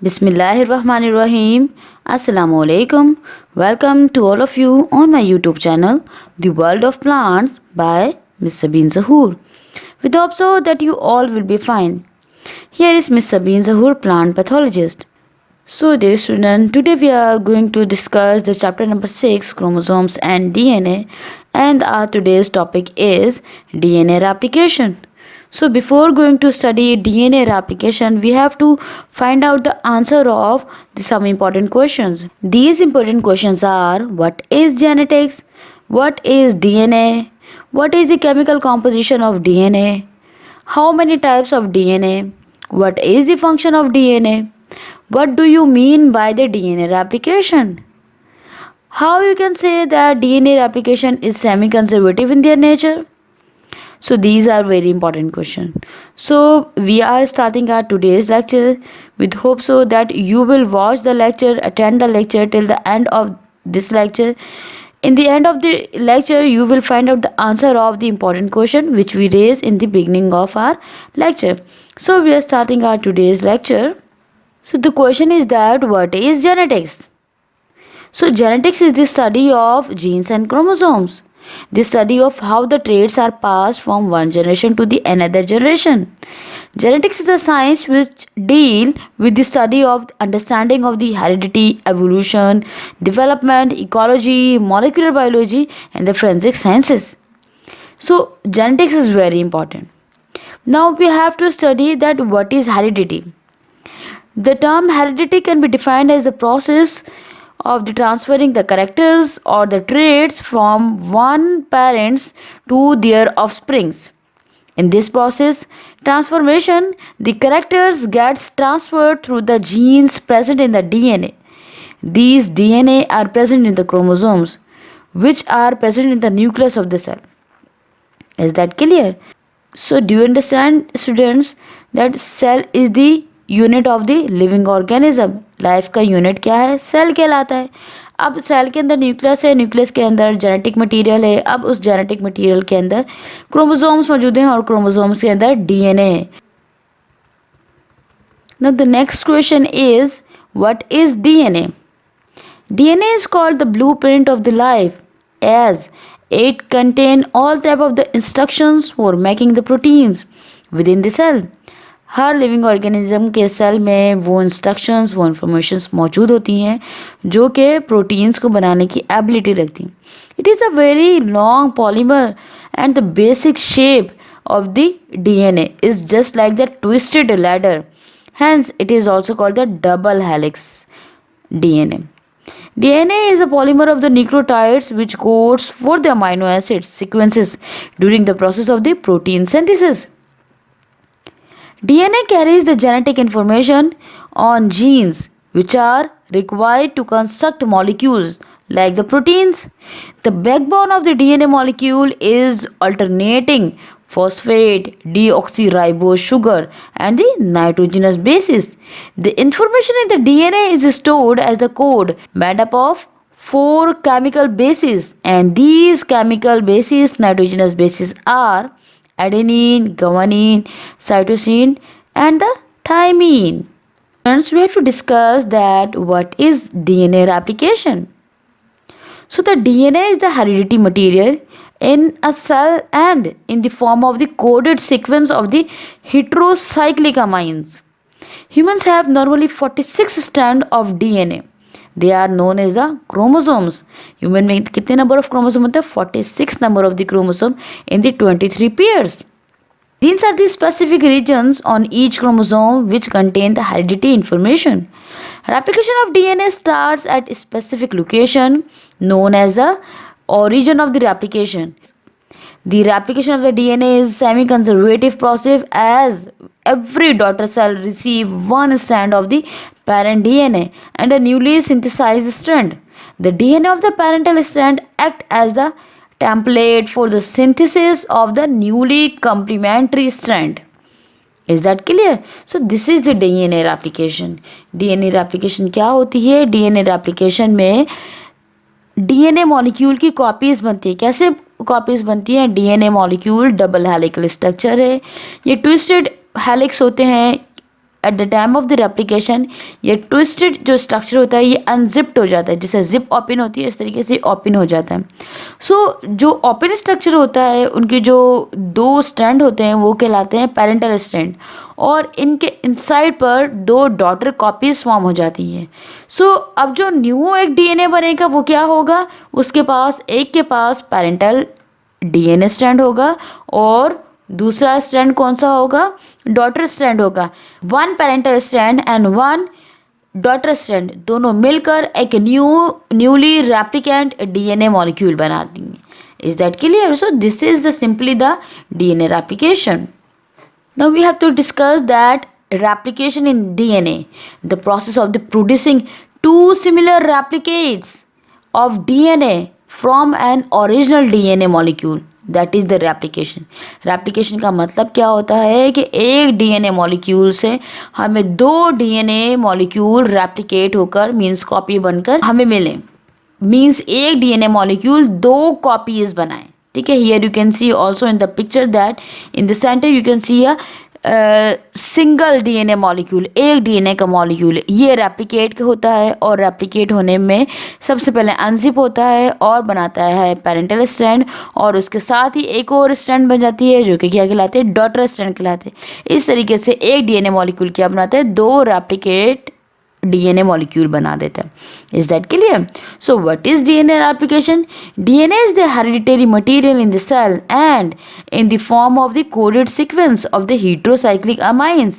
Bismillahirrahmanirrahim. Assalamu alaikum. Welcome to all of you on my YouTube channel, The World of Plants by Miss Sabine Zahoor. We hope so that you all will be fine. Here is Miss Sabine Zahoor, plant pathologist. So, dear student, today we are going to discuss the chapter number 6, chromosomes and DNA, and our today's topic is DNA replication. So, before going to study DNA replication, we have to find out the answer of some important questions. These important questions are: what is genetics? What is DNA? What is the chemical composition of DNA? How many types of DNA? What is the function of DNA? What do you mean by the DNA replication? How you can say that DNA replication is semi-conservative in their nature? So these are very important questions. So we are starting our today's lecture with hope so that you will watch the lecture, attend the lecture till the end of this lecture. In the end of the lecture, you will find out the answer of the important question which we raised in the beginning of our lecture. So we are starting our today's lecture. So the question is that what is genetics? So genetics is the study of genes and chromosomes. The study of how the traits are passed from one generation to the another generation. Genetics is the science which deal with the study of understanding of the heredity, evolution, development, ecology, molecular biology and the forensic sciences. So genetics is very important. Now we have to study that what is heredity. The term heredity can be defined as the process of the transferring the characters or the traits from one parents to their offsprings. In this process, transformation, the characters gets transferred through the genes present in the DNA. These DNA are present in the chromosomes, which are present in the nucleus of the cell. Is that clear? So do you understand, students, that cell is the unit of the living organism. Life का unit क्या है? Cell कहलाता है. अब cell के अंदर nucleus है, nucleus के अंदर जेनेटिक मटेरियल है. अब उस जेनेटिक मटेरियल के अंदर क्रोमोसोम्स मौजूद हैं और क्रोमोसोम्स के अंदर डीएनए है. Now the next question is what is DNA? DNA is called the blueprint of the life as it contain all type of the instructions for making the proteins within the cell. Her living organism के cell में वो instructions, वो informations मौजूद होती हैं जो कि proteins को बनाने की एबिलिटी रखती हैं. It is a very long polymer and the basic shape of the DNA is just like the twisted ladder. Hence, it is also called the double helix DNA. DNA is a polymer of the nucleotides which codes for the amino acid sequences during the process of the protein synthesis. DNA carries the genetic information on genes which are required to construct molecules like the proteins. The backbone of the DNA molecule is alternating phosphate, deoxyribose sugar and the nitrogenous bases. The information in the DNA is stored as the code made up of 4 chemical bases, and these chemical bases, nitrogenous bases, are adenine, guanine, cytosine and the thymine. Friends, we have to discuss that what is DNA replication. So the DNA is the heredity material in a cell and in the form of the coded sequence of the heterocyclic amines. Humans have normally 46 strands of DNA. They are known as the chromosomes. Human में कितने number of chromosomes होते हैं? 46 number of the chromosome in the 23 pairs. These are the specific regions on each chromosome which contain the heredity information. Replication of DNA starts at a specific location known as the origin of the replication. The replication of the DNA is semi-conservative process as every daughter cell receives one strand of the parent DNA and a newly synthesized strand. The DNA of the parental strand acts as the template for the synthesis of the newly complementary strand. Is that clear? So this is the DNA replication. DNA replication क्या होती है? DNA replication में DNA molecule की copies बनती है. कैसे copies बनती हैं? DNA molecule double helical structure है. ये ट्विस्टेड हेलिक्स होते हैं at the time of the replication ये ट्विस्टेड जो स्ट्रक्चर होता है ये अनजिप्ड हो जाता है, जैसे जिप ओपन होती है इस तरीके से ओपन हो जाता है। सो जो ओपन स्ट्रक्चर होता है उनके जो दो स्ट्रैंड होते हैं वो कहलाते हैं पेरेंटल स्ट्रैंड, और इनके इनसाइड पर दो डॉटर कॉपीज फॉर्म हो जाती हैं। सो अब जो न्यू एक डीएनए बनेगा वो क्या होगा, उसके पास एक के पास पेरेंटल डीएनए स्ट्रैंड होगा और दूसरा स्ट्रैंड कौन सा होगा, डॉटर स्ट्रैंड होगा। One parental strand and one daughter strand दोनों मिलकर एक न्यूली रेप्लिकेंट डीएनए मॉलिक्यूल बनाती हैं। Is that clear? So this is the simply the DNA replication. Now we have to discuss that replication in DNA, the process of the producing two similar replicates of DNA from an original DNA molecule. That is the replication. Replication का मतलब क्या होता है कि एक DNA molecule से हमें दो DNA molecule replicate होकर मीन्स कॉपी बनकर हमें मिले, मीन्स एक DNA molecule दो कॉपीज बनाए. ठीक है, here you can see also in the picture that in the centre you can C a single DNA molecule, एक डीएनए का मॉलिक्यूल ये रेप्लिकेट होता है, और रेप्लिकेट होने में सबसे पहले अनजिप होता है और बनाता है पेरेंटल स्ट्रैंड, और उसके साथ ही एक और स्ट्रैंड बन जाती है जो कि क्या कहलाते हैं, डॉटर स्ट्रैंड कहलाते हैं. इस तरीके से एक डीएनए मॉलिक्यूल क्या बनाता है, दो रेप्लिकेट डीएनए मॉलिक्यूल बना देता है. Is that clear? So what is DNA replication? DNA is the hereditary material in the cell and in the form of the coded sequence of the heterocyclic amines.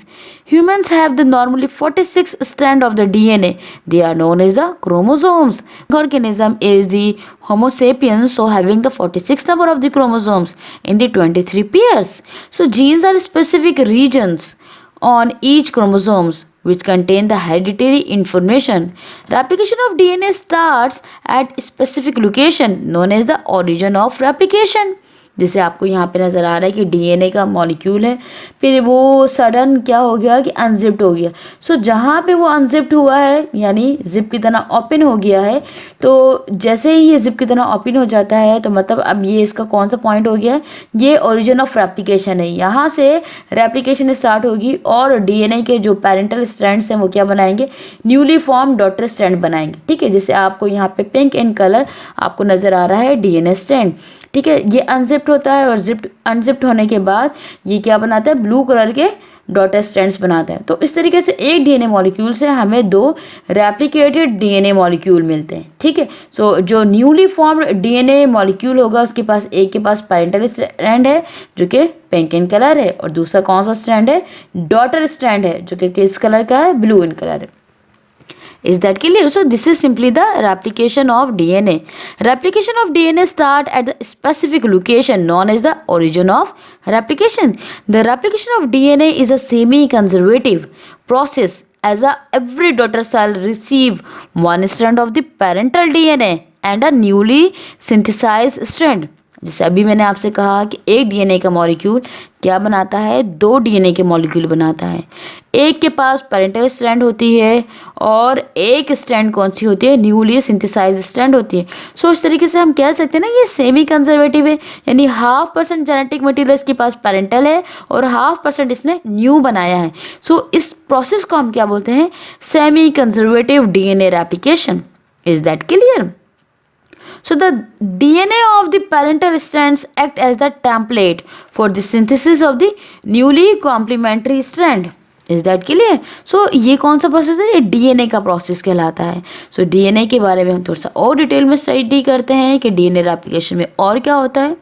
Humans have the normally 46 strand of the DNA. They are known as the chromosomes. Organism is the Homo sapiens, so having the 46 number of the chromosomes in the 23 pairs. So genes are specific regions on each chromosomes which contain the hereditary information. Replication of DNA starts at specific location known as the origin of replication. जैसे आपको यहाँ पे नज़र आ रहा है कि DNA का molecule है, फिर वो सडन क्या हो गया कि अनजिप्ड हो गया. सो जहाँ पे वो अनजिप्ड हुआ है यानी जिप की तरह ओपन हो गया है, तो जैसे ही ये जिप की तरह ओपन हो जाता है तो मतलब अब ये इसका कौन सा पॉइंट हो गया है, ये ओरिजिन ऑफ रेप्लिकेशन है. यहाँ से रेप्लिकेशन स्टार्ट होगी और डीएनए के जो पेरेंटल स्ट्रैंड्स हैं वो क्या बनाएंगे, न्यूली फॉर्म डॉटर स्ट्रैंड बनाएंगे. ठीक है, जैसे आपको यहाँ पे पिंक इन कलर आपको नज़र आ रहा है डीएनए स्ट्रैंड. ठीक है, ये अनजिप्ड होता है और अनजिप्ड होने के बाद ये क्या बनाता है, ब्लू कलर के डॉटर स्ट्रैंड्स बनाता है. तो इस तरीके से एक डीएनए मॉलिक्यूल से हमें दो रेप्लिकेटेड डीएनए मॉलिक्यूल मिलते हैं. ठीक है, सो जो न्यूली फॉर्म्ड डीएनए मॉलिक्यूल होगा उसके पास एक के पास पेरेंटल स्ट्रैंड है जो कि पिंक इन कलर है, और दूसरा कौन सा स्ट्रैंड है, डॉटर स्ट्रैंड है जो कि किस कलर का है, ब्लू इन कलर है. Is that clear? So this is simply the replication of DNA. Replication of DNA start at the specific location known as the origin of replication. The replication of DNA is a semi-conservative process as every daughter cell receive one strand of the parental DNA and a newly synthesized strand. जैसे अभी मैंने आपसे कहा कि एक DNA का molecule क्या बनाता है, दो डीएनए के मॉलिक्यूल बनाता है. एक के पास पेरेंटल स्ट्रैंड होती है और एक स्ट्रैंड कौन सी होती है, न्यूली सिंथेसाइज स्ट्रैंड होती है. सो इस तरीके से हम कह सकते हैं ना ये सेमी कंजर्वेटिव है, यानी 0.5% जेनेटिक मटेरियल इसके पास पेरेंटल है और 0.5% इसने न्यू बनाया है. सो इस प्रोसेस को हम क्या बोलते हैं, semi conservative DNA replication. Is that clear? So the DNA of the parental strands act as the template for the synthesis of the newly complementary strand. Is that clear? So ये कौन सा process है, ये DNA का process कहलाता है. So DNA के बारे में हम थोड़ा सा और डिटेल में स्टडी करते हैं कि डीएनए रेप्लिकेशन में और क्या होता है.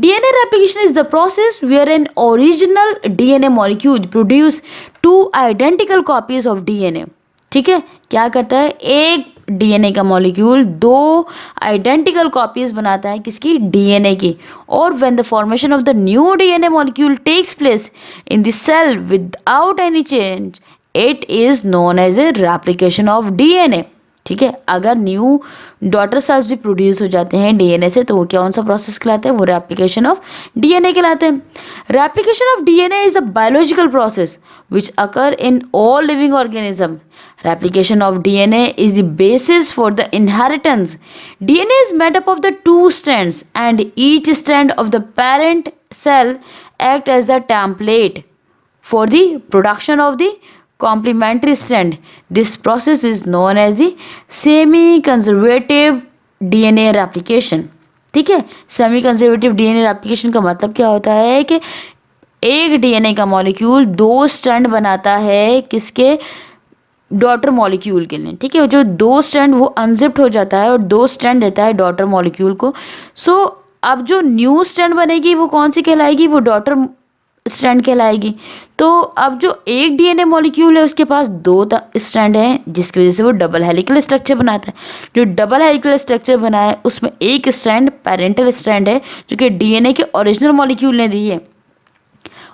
DNA replication is the process where an original DNA molecule produce two identical copies of DNA. ठीक है, क्या करता है, एक डीएनए का मॉलिक्यूल दो आइडेंटिकल कॉपीज बनाता है किसकी, डीएनए की. और when the formation of the new DNA molecule takes place in the cell without any change it is known as a replication of DNA. ठीक है, अगर न्यू डॉटर सेल्स भी प्रोड्यूस हो जाते हैं डीएनए से तो वो कौन सा प्रोसेस कहलाता है, वो रेप्लिकेशन ऑफ डीएनए कहलाते हैं. Replication of DNA is the biological process which occur in all living organism. Replication of DNA is the basis for the inheritance. DNA is made up of the two strands and each strand of the parent cell act as the template for the production of the complementary strand. This process is known as the semi conservative DNA replication. ठीक है, semi conservative DNA replication का मतलब क्या होता है कि एक DNA का मॉलिक्यूल दो स्ट्रैंड बनाता है किसके, डॉटर मॉलिक्यूल के लिए। ठीक है, जो दो स्ट्रैंड वो अनजिप्ड हो जाता है और दो स्ट्रैंड देता है डॉटर मॉलिक्यूल को। सो अब जो न्यू स्ट्रैंड बनेगी वो कौन सी कहलाएगी, वो डॉटर स्ट्रैंड कहलाएगी। तो अब जो एक डीएनए मॉलिक्यूल है उसके पास दो स्ट्रैंड हैं, जिसकी वजह से वो डबल हेलिकल स्ट्रक्चर बनाता है। जो डबल हेलिकल स्ट्रक्चर बना है उसमें एक स्ट्रैंड पेरेंटल स्ट्रैंड है जो कि डीएनए के ओरिजिनल मॉलिक्यूल ने दी है,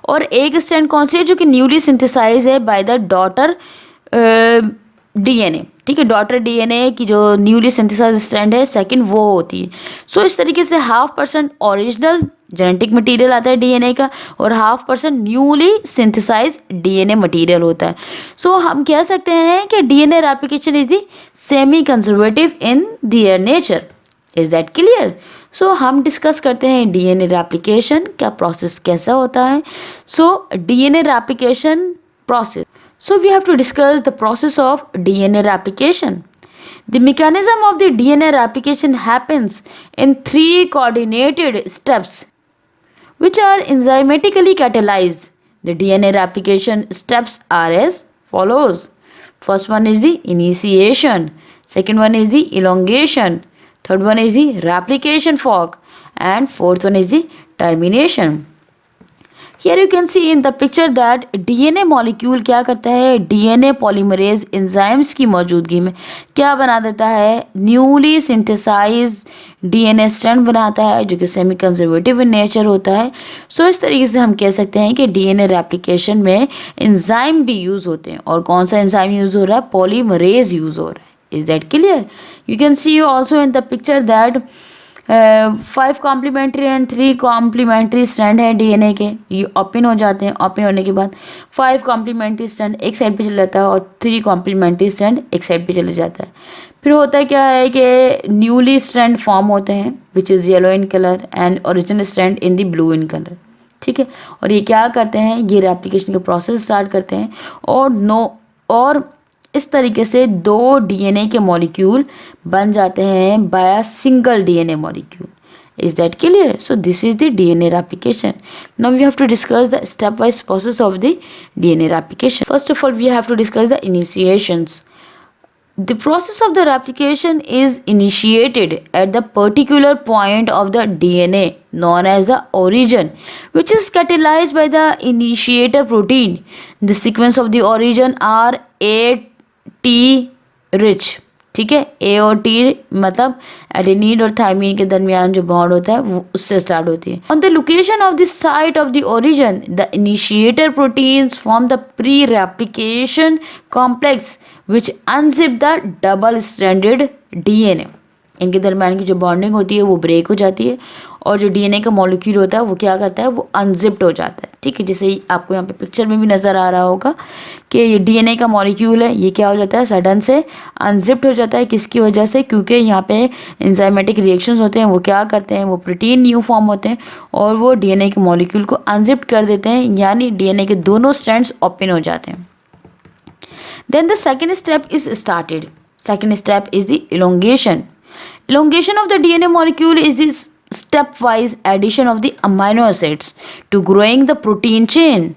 और एक स्ट्रैंड कौन सी है जो कि न्यूली सिंथेसाइज है बाय द डॉटर डीएनए। ठीक है, डॉटर डीएनए की जो न्यूली सिंथेसाइज स्ट्रैंड है सेकंड वो होती है। सो इस तरीके से 0.5% ओरिजिनल जेनेटिक मटेरियल आता है डीएनए का और 0.5% न्यूली सिंथेसाइज डीएनए मटेरियल होता है। सो हम कह सकते हैं कि DNA replication is the semi conservative in their nature. Is that clear? So हम डिस्कस करते हैं डीएनए रेप्लिकेशन का प्रोसेस कैसा होता है। So DNA replication process. So we have to discuss the process of DNA replication. The mechanism of the DNA replication happens in 3 coordinated steps which are enzymatically catalyzed. The DNA replication steps are as follows. First one is the initiation, second one is the elongation, third one is the replication fork, and fourth one is the termination. Here you can see in the picture that DNA molecule क्या करता है, DNA polymerase enzymes की मौजूदगी में क्या बना देता है, न्यूली सिंथेसाइज DNA strand बनाता है जो कि सेमी कंजर्वेटिव इन नेचर होता है। सो इस तरीके से हम कह सकते हैं कि DNA रेप्लिकेशन में एंजाइम भी यूज़ होते हैं, और कौन सा एंजाइम यूज़ हो रहा है, पॉलीमरेज यूज़ हो रहा है। Is that clear? You can see also in the picture that 5 complementary and 3 complementary strand है डीएनए के, ये ओपन हो जाते हैं। ओपन होने के बाद 5 कॉम्प्लीमेंट्री स्ट्रैंड एक साइड पे चला जाता है और 3 कॉम्प्लीमेंट्री स्ट्रैंड एक साइड पे चले जाता है। फिर होता क्या है कि न्यूली स्ट्रैंड फॉर्म होते हैं which is yellow in colour and original strand in the blue in colour. ठीक है, और ये क्या करते हैं, ये रेप्लिकेशन का प्रोसेस स्टार्ट करते हैं और इस तरीके से 2 डीएनए के मॉलिक्यूल बन जाते हैं by single DNA molecule. Is that clear? So this is the DNA replication. Now we have to discuss the stepwise process of the DNA replication. First of all we have to discuss the initiations. The process of the replication is initiated at the particular point of the DNA known as the origin, which is catalyzed by the initiator protein. The sequence of the origin are A-T rich. ठीक है, A और T मतलब adenine और thiamine के दरमियान जो bond होता है वो उससे स्टार्ट होती है। On the location of the site of the origin the initiator proteins form the pre replication complex which unzip the double stranded DNA. इनके दरमियान की जो बॉन्डिंग होती है वो ब्रेक हो जाती है और जो डीएनए का मॉलिक्यूल होता है वो क्या करता है, वो अनजिप्ड हो जाता है। ठीक है, जैसे आपको यहाँ पे पिक्चर में भी नज़र आ रहा होगा कि ये डीएनए का मॉलिक्यूल है, ये क्या हो जाता है, सडन से अनजिप्ड हो जाता है। किसकी वजह से? क्योंकि यहाँ पे एंजाइमेटिक रिएक्शंस होते हैं, वो क्या करते हैं, वो प्रोटीन न्यू फॉर्म होते हैं और वो डीएनए के मॉलिक्यूल को अनजिप्ड कर देते हैं, यानी डीएनए के दोनों स्ट्रैंड्स ओपन हो जाते हैं। Then the second step is started. Second step is the elongation. Elongation of the DNA molecule is the stepwise addition of the amino acids to growing the protein chain.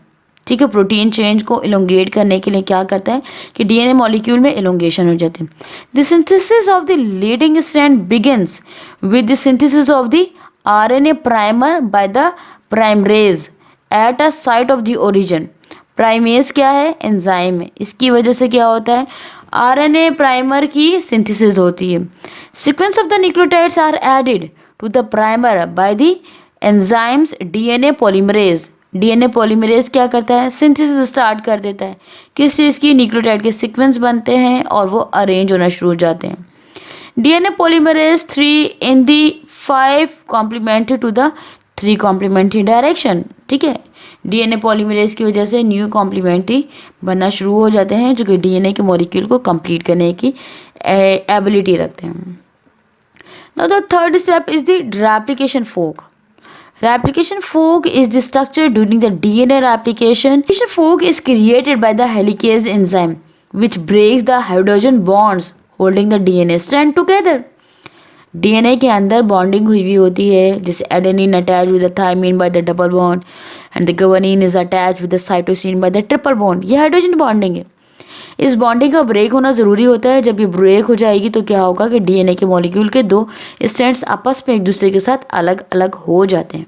ठीक है, protein change को elongate करने के लिए क्या करता है कि डीएनए मॉलिक्यूल में इलोंगेशन हो जाते हैं। The synthesis of the leading strand begins with the synthesis of the RNA primer by the primase at a site of the origin. Primase क्या है, एंजाइम है। इसकी वजह से क्या होता है, आरएनए प्राइमर की सिंथेसिस होती है। Sequence of the nucleotides are added to the primer by the enzymes DNA polymerase. DNA polymerase क्या करता है, सिंथेसिस स्टार्ट कर देता है। किस चीज़ की? न्यूक्लियोटाइड के सीक्वेंस बनते हैं और वो अरेंज होना शुरू हो जाते हैं। DNA polymerase 3 in the 5 complementary to the 3 complementary direction. ठीक है, डीएनए पॉलीमरेज की वजह से न्यू कॉम्प्लीमेंट्री बनना शुरू हो जाते हैं जो कि डीएनए के मॉलिक्यूल को कंप्लीट करने की एबिलिटी रखते हैं। Now the third step is the replication fork. Replication fork is the structure during the DNA replication. Replication fork is created by the helicase enzyme, which breaks the hydrogen bonds holding the DNA strand together. DNA के अंदर bonding हुई हुई होती है, जैसे adenine attach with the thymine by the double bond and the guanine is attach with the cytosine by the triple bond. ये hydrogen bonding है. इस बॉन्डिंग का ब्रेक होना ज़रूरी होता है. जब ये ब्रेक हो जाएगी तो क्या होगा कि डीएनए के मॉलिक्यूल के दो स्ट्रैंड्स आपस में एक दूसरे के साथ अलग अलग हो जाते हैं.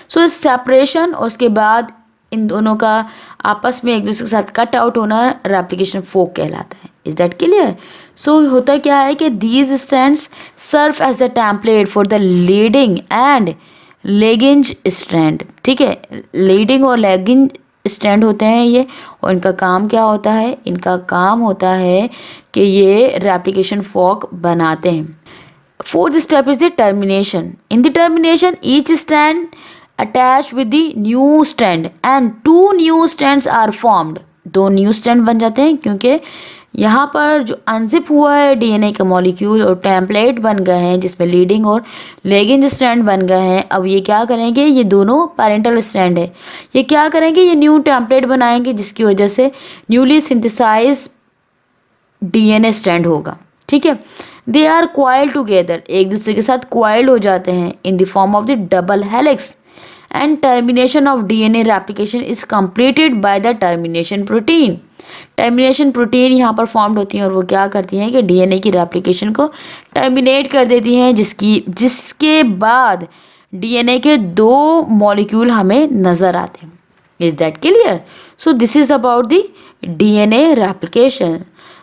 सो इस सेपरेशन और उसके बाद इन दोनों का आपस में एक दूसरे के साथ कट आउट होना रेप्लिकेशन फोक कहलाता है. Is that clear? सो होता क्या है कि these strands serve as the template for the leading and lagging strand. ठीक है, लीडिंग और लेगिंज स्ट्रैंड होते हैं ये, और इनका काम क्या होता है? इनका काम होता है कि ये रेप्लिकेशन फोक बनाते हैं. Fourth step is the termination. In the termination each strand attached with the new strand and two new strands are formed. दो न्यू स्ट्रैंड बन जाते हैं क्योंकि यहाँ पर जो अनजिप हुआ है डीएनए का मॉलिक्यूल और टेम्पलेट बन गए हैं जिसमें लीडिंग और लेगिंग स्ट्रैंड बन गए हैं. अब ये क्या करेंगे? ये दोनों पैरेंटल स्ट्रैंड है. ये क्या करेंगे? ये न्यू टेम्पलेट बनाएंगे जिसकी वजह से न्यूली सिंथेसाइज डीएनए स्ट्रैंड होगा. ठीक है, दे आर क्वाइल्ड टुगेदर, एक दूसरे के साथ क्वाइल्ड हो जाते हैं in the form of the double helix. And termination of DNA replication is completed by the termination protein. Termination protein यहाँ पर फॉर्म्ड होती हैं और वो क्या करती हैं कि डीएनए की रेप्लिकेशन को टर्मिनेट कर देती हैं, जिसके बाद डीएनए के दो मॉलिक्यूल हमें नज़र आते हैं. Is that clear? So this is about the DNA replication.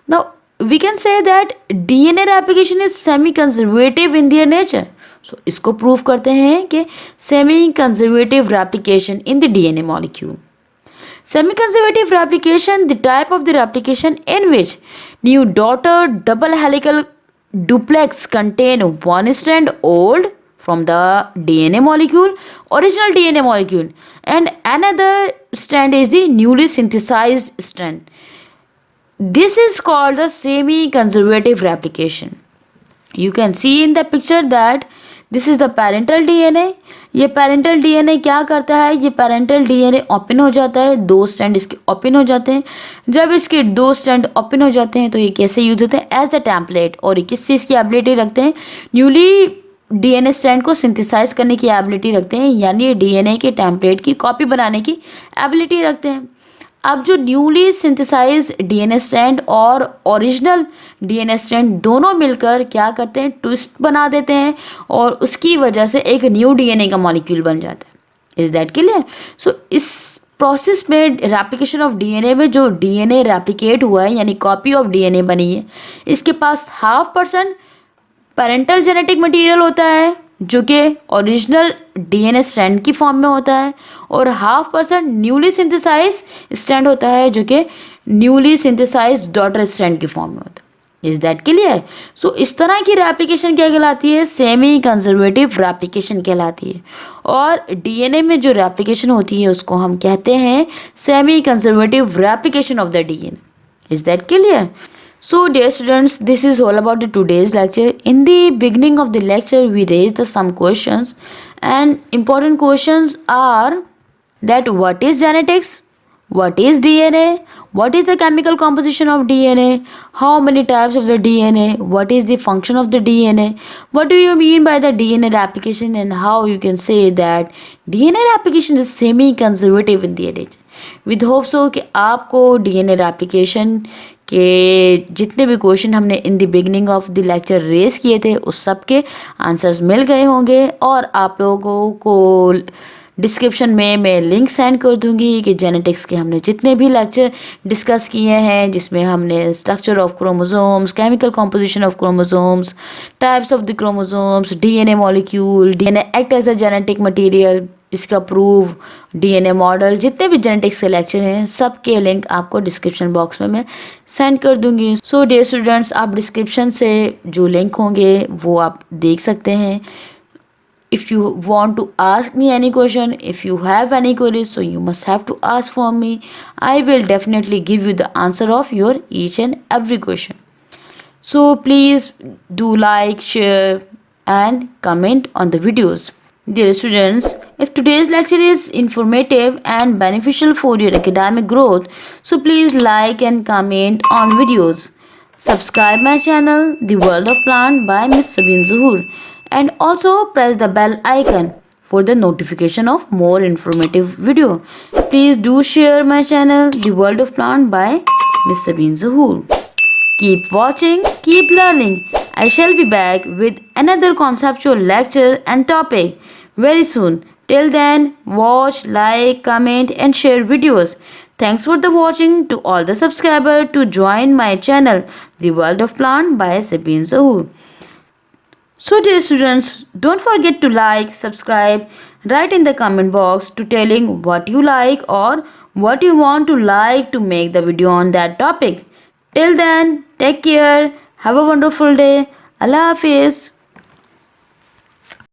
Now we can say that DNA replication is semi conservative in their nature. So इसको प्रूव करते हैं कि semi conservative replication in the DNA molecule. Semi conservative replication, the type of the replication in which new daughter double helical duplex contain one strand old from the DNA molecule, original DNA molecule, and another strand is the newly synthesized strand. This is called the semi-conservative replication. You can see in the picture that this is the parental DNA. ये parental DNA क्या करता है? ये parental DNA open हो जाता है, दो strand इसके ओपन हो जाते हैं. जब इसके दो स्ट्रैंड ओपन हो जाते हैं तो ये कैसे यूज होते हैं? As the template. और ये किस चीज़ की एबिलिटी रखते हैं? न्यूली डीएनए स्ट्रैंड को सिंथेसाइज करने की एबिलिटी रखते हैं, यानी डीएनए के टेम्पलेट की कॉपी बनाने की एबिलिटी रखते हैं. अब जो न्यूली सिंथेसाइज डीएनए स्ट्रैंड और ओरिजिनल डीएनए स्ट्रैंड दोनों मिलकर क्या करते हैं? ट्विस्ट बना देते हैं और उसकी वजह से एक न्यू डीएनए का मॉलिक्यूल बन जाता है. Is that clear? सो इस प्रोसेस में रेप्लिकेशन ऑफ डीएनए में जो डीएनए रेप्लिकेट हुआ है यानी कॉपी ऑफ डीएनए बनी है, इसके पास 0.5% पेरेंटल जेनेटिक मटेरियल होता है जो कि ओरिजिनल डीएनए स्ट्रैंड की फॉर्म में होता है, और 0.5% न्यूली सिंथेसाइज स्ट्रैंड होता है जो कि न्यूली सिंथेसाइज डॉटर स्ट्रैंड की फॉर्म में होता है. Is that clear? सो इस तरह की रेप्लिकेशन क्या कहलाती है? सेमी कंजर्वेटिव रेप्लिकेशन कहलाती है. और डीएनए में जो रेप्लिकेशन होती है उसको हम कहते हैं semi conservative replication of the DNA. Is that clear? So dear students, this is all about the today's lecture. In the beginning of the lecture, we raised some questions, and important questions are that what is genetics, what is DNA, what is the chemical composition of DNA, how many types of the DNA, what is the function of the DNA, what do you mean by the DNA replication, and how you can say that DNA replication is semi-conservative in DNA. With hope so कि आपको DNA replication कि जितने भी question हमने in the beginning of the lecture raise किए थे उस सब के आंसर्स मिल गए होंगे. और आप लोगों को डिस्क्रिप्शन में मैं लिंक सेंड कर दूंगी कि जेनेटिक्स के हमने जितने भी लेक्चर डिस्कस किए हैं, जिसमें हमने structure of chromosomes, chemical composition of chromosomes, types of the chromosomes, DNA molecule, DNA act as a genetic material, इसका प्रूव, डीएनए मॉडल, जितने भी जेनेटिक्स के लेक्चर हैं सब के लिंक आपको डिस्क्रिप्शन बॉक्स में मैं सेंड कर दूंगी. सो डियर स्टूडेंट्स, आप डिस्क्रिप्शन से जो लिंक होंगे वो आप देख सकते हैं. If you want to ask me any question, if you have any queries, so you must have to ask from me. I will definitely give you the answer of your each and every question. So please do like, share and comment on the videos. Dear students, if today's lecture is informative and beneficial for your academic growth, so please like and comment on videos. Subscribe my channel, The World of Plant by Miss Sabeen Zuhur, and also press the bell icon for the notification of more informative video. Please do share my channel, The World of Plant by Miss Sabeen Zuhur. Keep watching, keep learning. I shall be back with another conceptual lecture and topic very soon. Till then, watch, like, comment and share videos. Thanks for the watching to all the subscribers to join my channel, The World of Plant by Sabeen Zahur. So dear students, don't forget to like, subscribe, write in the comment box to telling what you like or what you want to like to make the video on that topic. Till then, take care, have a wonderful day. Allah Hafiz.